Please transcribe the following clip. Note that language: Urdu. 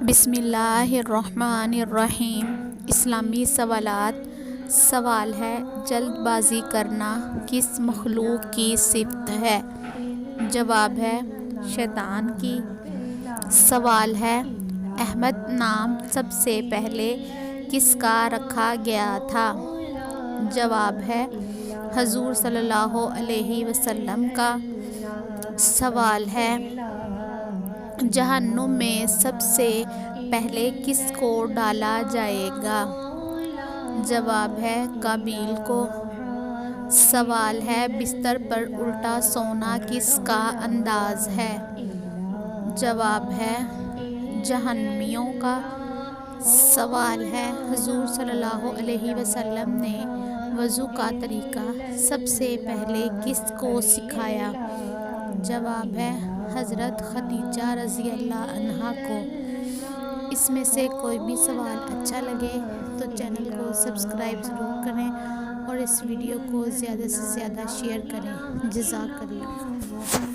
بسم اللہ الرحمن الرحیم۔ اسلامی سوالات۔ سوال ہے، جلد بازی کرنا کس مخلوق کی صفت ہے؟ جواب ہے، شیطان کی۔ سوال ہے، احمد نام سب سے پہلے کس کا رکھا گیا تھا؟ جواب ہے، حضور صلی اللہ علیہ وسلم کا۔ سوال ہے، جہنم میں سب سے پہلے کس کو ڈالا جائے گا؟ جواب ہے، قابیل کو۔ سوال ہے، بستر پر الٹا سونا کس کا انداز ہے؟ جواب ہے، جہنمیوں کا۔ سوال ہے، حضور صلی اللہ علیہ وسلم نے وضو کا طریقہ سب سے پہلے کس کو سکھایا؟ جواب ہے، حضرت خدیجہ رضی اللہ عنہا کو۔ اس میں سے کوئی بھی سوال اچھا لگے تو چینل کو سبسکرائب ضرور کریں اور اس ویڈیو کو زیادہ سے زیادہ شیئر کریں۔ جزاک اللہ۔